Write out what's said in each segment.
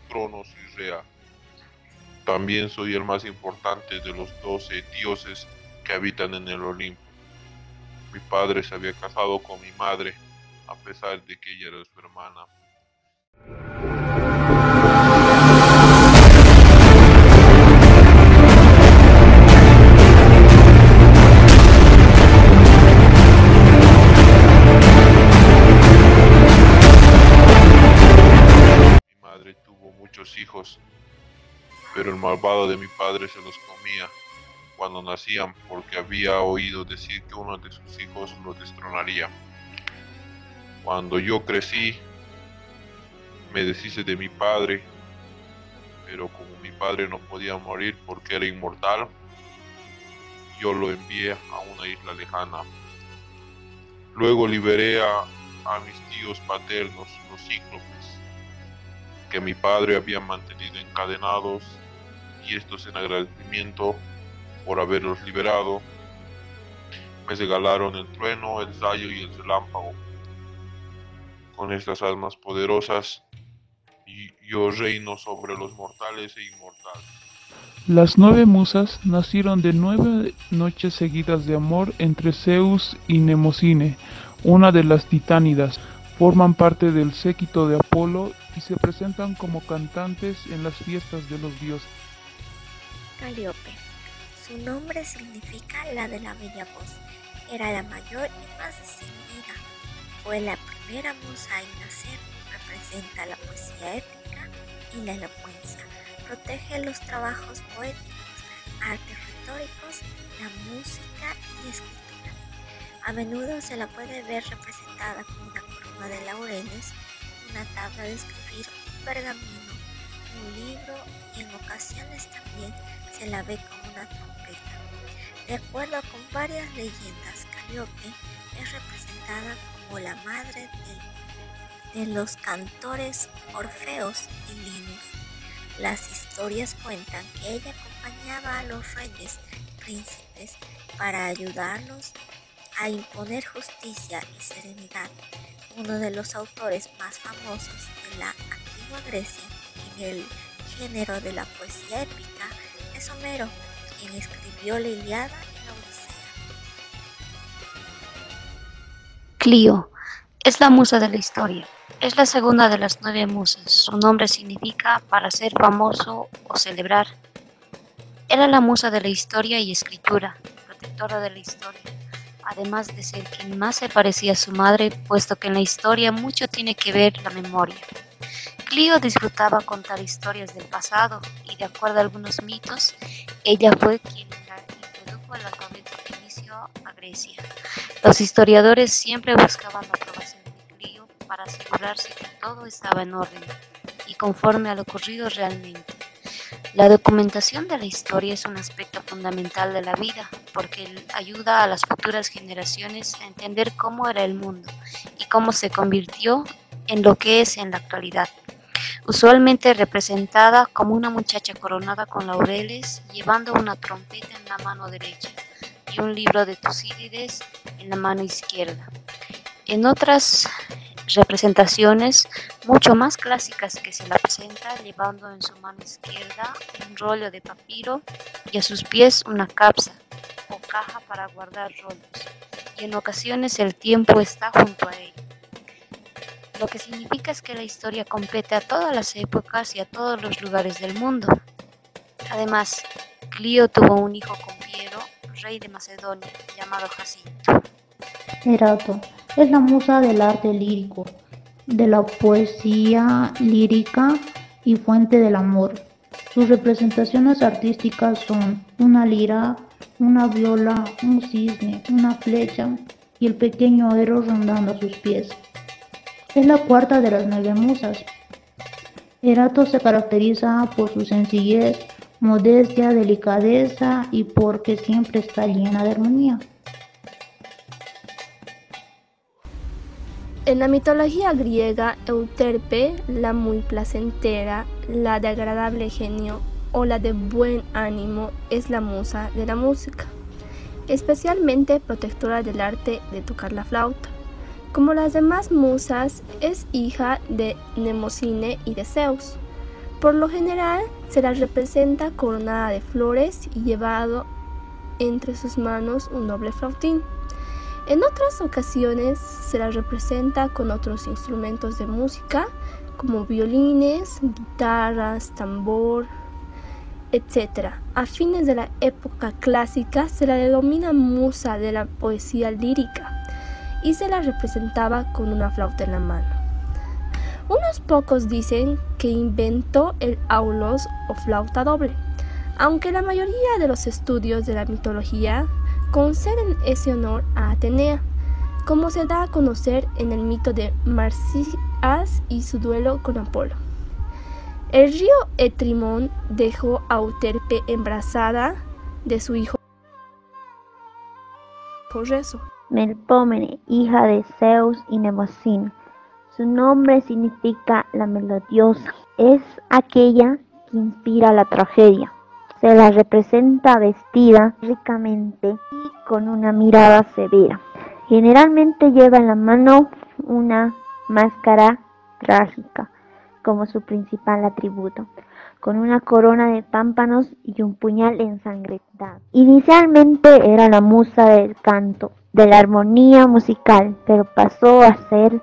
Cronos y Rea. También soy el más importante de los 12 dioses que habitan en el Olimpo. Mi padre se había casado con mi madre, a pesar de que ella era su hermana. Mi madre tuvo muchos hijos, pero el malvado de mi padre se los comía cuando nacían porque había oído decir que uno de sus hijos lo destronaría. Cuando yo crecí, me deshice de mi padre, pero como mi padre no podía morir porque era inmortal, yo lo envié a una isla lejana. Luego liberé a mis tíos paternos, los cíclopes, que mi padre había mantenido encadenados, y estos en agradecimiento por haberlos liberado, me regalaron el trueno, el rayo y el relámpago. Con estas almas poderosas, yo reino sobre los mortales e inmortales. Las 9 musas nacieron de 9 noches seguidas de amor entre Zeus y Mnemosine, una de las titánidas. Forman parte del séquito de Apolo y se presentan como cantantes en las fiestas de los dioses. Calíope. Su nombre significa la de la bella voz. Era la mayor y más distinguida. Fue la primera musa en nacer. Representa la poesía épica y la elocuencia. Protege los trabajos poéticos, artes retóricos, la música y escritura. A menudo se la puede ver representada con una corona de laureles, una tabla de escribir, un pergamino, un libro y en ocasiones también se la ve con una trompeta. De acuerdo con varias leyendas, Calíope es representada como la madre de los cantores Orfeos y Linus. Las historias cuentan que ella acompañaba a los reyes, príncipes, para ayudarlos a imponer justicia y serenidad. Uno de los autores más famosos de la antigua Grecia en el género de la poesía épica es Homero, quien escribió la Ilíada y la Odisea. Clío es la musa de la historia. Es la segunda de las 9 musas. Su nombre significa para ser famoso o celebrar. Era la musa de la historia y escritura, protectora de la historia, además de ser quien más se parecía a su madre, puesto que en la historia mucho tiene que ver la memoria. Clío disfrutaba contar historias del pasado y, de acuerdo a algunos mitos, ella fue quien la introdujo al alfabeto fenicio a Grecia. Los historiadores siempre buscaban la aprobación de Clío para asegurarse que todo estaba en orden y conforme a lo ocurrido realmente. La documentación de la historia es un aspecto fundamental de la vida porque ayuda a las futuras generaciones a entender cómo era el mundo y cómo se convirtió en lo que es en la actualidad. Usualmente representada como una muchacha coronada con laureles, llevando una trompeta en la mano derecha y un libro de Tucídides en la mano izquierda. En otras representaciones mucho más clásicas que se la presenta llevando en su mano izquierda un rollo de papiro y a sus pies una capsa o caja para guardar rollos, y en ocasiones el tiempo está junto a ella. Lo que significa es que la historia compete a todas las épocas y a todos los lugares del mundo. Además, Clío tuvo un hijo con Piero, rey de Macedonia, llamado Jacinto. Erato es la musa del arte lírico, de la poesía lírica y fuente del amor. Sus representaciones artísticas son una lira, una viola, un cisne, una flecha y el pequeño Eros rondando a sus pies. Es la cuarta de las 9 musas. Erato se caracteriza por su sencillez, modestia, delicadeza y porque siempre está llena de armonía. En la mitología griega, Euterpe, la muy placentera, la de agradable genio o la de buen ánimo, es la musa de la música, especialmente protectora del arte de tocar la flauta. Como las demás musas, es hija de Mnemosine y de Zeus. Por lo general se la representa coronada de flores y llevado entre sus manos un doble flautín. En otras ocasiones se la representa con otros instrumentos de música como violines, guitarras, tambor, etc. A fines de la época clásica se la denomina musa de la poesía lírica y se la representaba con una flauta en la mano. Unos pocos dicen que inventó el aulos o flauta doble, aunque la mayoría de los estudios de la mitología conceden ese honor a Atenea, como se da a conocer en el mito de Marsyas y su duelo con Apolo. El río Etrimón dejó a Euterpe embarazada de su hijo Reso. Melpomene, hija de Zeus y Mnemosine. Su nombre significa la melodiosa. Es aquella que inspira la tragedia. Se la representa vestida ricamente y con una mirada severa. Generalmente lleva en la mano una máscara trágica como su principal atributo, con una corona de pámpanos y un puñal ensangrentado. Inicialmente era la musa del canto, de la armonía musical, pero pasó a ser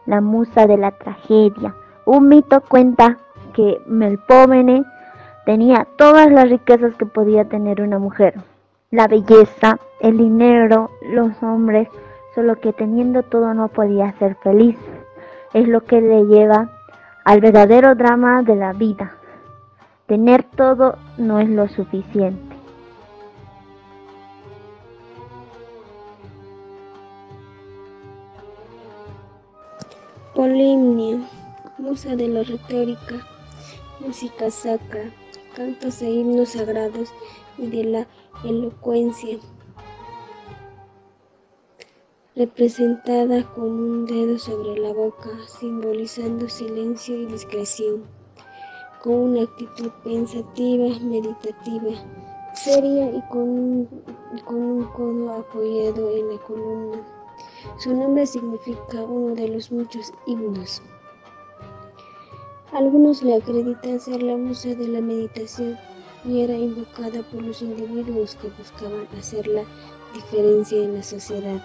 la musa de la tragedia. Un mito cuenta que Melpomene tenía todas las riquezas que podía tener una mujer: la belleza, el dinero, los hombres, solo que teniendo todo no podía ser feliz. Es lo que le lleva al verdadero drama de la vida. Tener todo no es lo suficiente. Polimnia, musa de la retórica, música sacra, cantos e himnos sagrados y de la elocuencia, representada con un dedo sobre la boca, simbolizando silencio y discreción, con una actitud pensativa, meditativa, seria y con un codo apoyado en la columna. Su nombre significa uno de los muchos himnos. Algunos le acreditan ser la musa de la meditación y era invocada por los individuos que buscaban hacer la diferencia en la sociedad.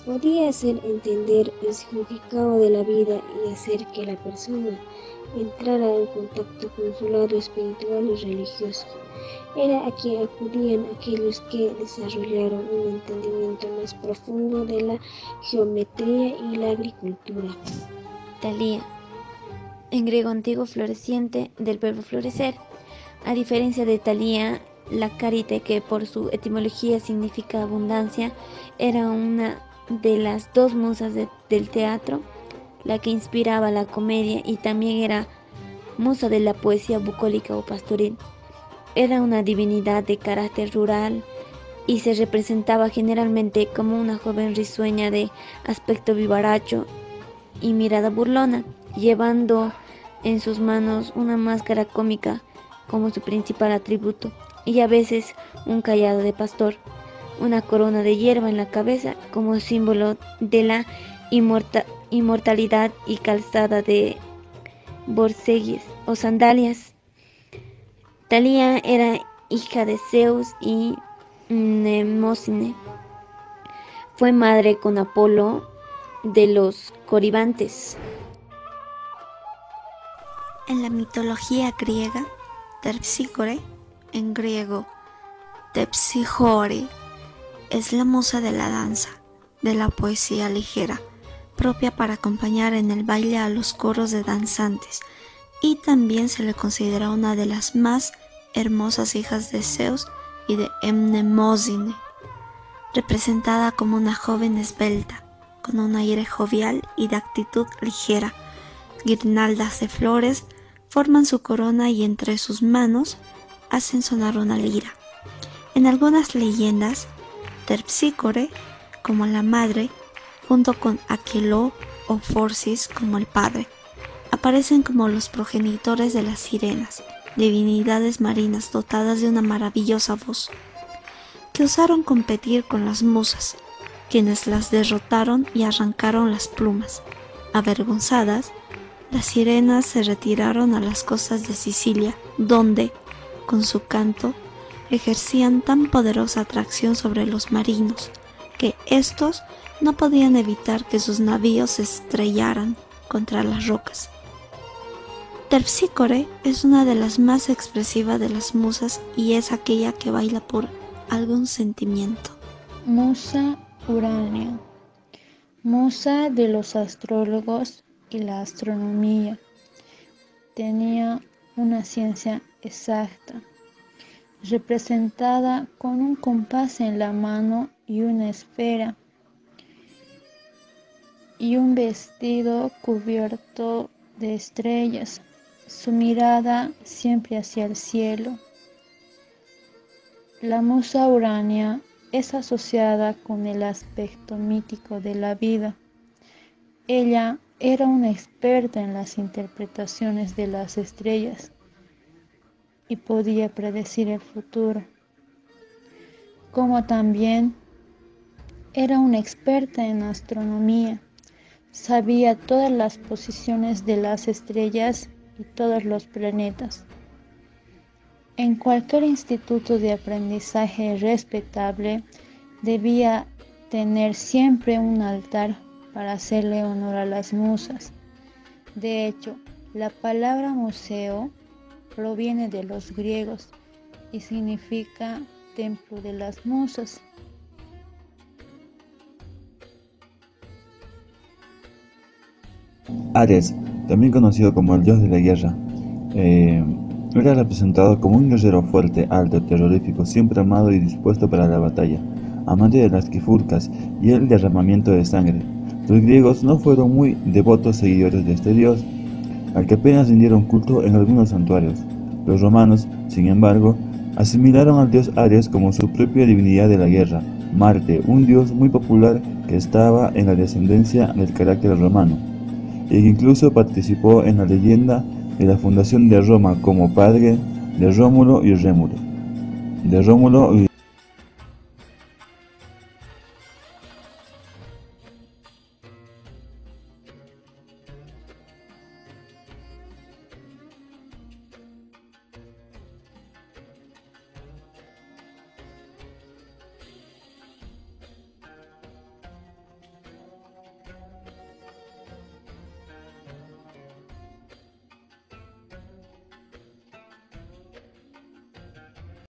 Podía hacer entender el significado de la vida y hacer que la persona entrara en contacto con su lado espiritual y religioso. Era a quien acudían aquellos que desarrollaron un entendimiento más profundo de la geometría y la agricultura. Talía, en griego antiguo floreciente, del verbo florecer. A diferencia de Talía, la carite, que por su etimología significa abundancia, era una de las dos musas del teatro, la que inspiraba la comedia, y también era musa de la poesía bucólica o pastoril. Era una divinidad de carácter rural y se representaba generalmente como una joven risueña de aspecto vivaracho y mirada burlona, llevando en sus manos una máscara cómica como su principal atributo, y a veces un cayado de pastor, una corona de hierba en la cabeza como símbolo de la inmortalidad, y calzada de borceguis o sandalias. Talía era hija de Zeus y Mnemosine. Fue madre con Apolo de los Coribantes. En la mitología griega, Terpsícore, en griego Terpsíchore, es la musa de la danza, de la poesía ligera, propia para acompañar en el baile a los coros de danzantes, y también se le considera una de las más hermosas hijas de Zeus y de Mnemosine, representada como una joven esbelta, con un aire jovial y de actitud ligera. Guirnaldas de flores forman su corona y entre sus manos hacen sonar una lira. En algunas leyendas, Terpsícore como la madre, junto con Aqueloo o Forcis como el padre, aparecen como los progenitores de las sirenas, divinidades marinas dotadas de una maravillosa voz, que osaron competir con las musas, quienes las derrotaron y arrancaron las plumas. Avergonzadas, las sirenas se retiraron a las costas de Sicilia, donde, con su canto, ejercían tan poderosa atracción sobre los marinos, que éstos no podían evitar que sus navíos se estrellaran contra las rocas. Terpsícore es una de las más expresivas de las musas y es aquella que baila por algún sentimiento. Musa Urania, musa de los astrólogos y la astronomía. Tenía una ciencia exacta, representada con un compás en la mano y una esfera, y un vestido cubierto de estrellas, su mirada siempre hacia el cielo. La musa Urania es asociada con el aspecto mítico de la vida. Ella era una experta en las interpretaciones de las estrellas y podía predecir el futuro, como también era una experta en astronomía. Sabía todas las posiciones de las estrellas y todos los planetas. En cualquier instituto de aprendizaje respetable debía tener siempre un altar para hacerle honor a las musas. De hecho, la palabra museo proviene de los griegos y significa templo de las musas. Ares, también conocido como el dios de la guerra, era representado como un guerrero fuerte, alto, terrorífico, siempre armado y dispuesto para la batalla, amante de las trifulcas y el derramamiento de sangre. Los griegos no fueron muy devotos seguidores de este dios, al que apenas rindieron culto en algunos santuarios. Los romanos, sin embargo, asimilaron al dios Ares como su propia divinidad de la guerra, Marte, un dios muy popular que estaba en la descendencia del carácter romano, y que incluso participó en la leyenda de la fundación de Roma como padre de Rómulo y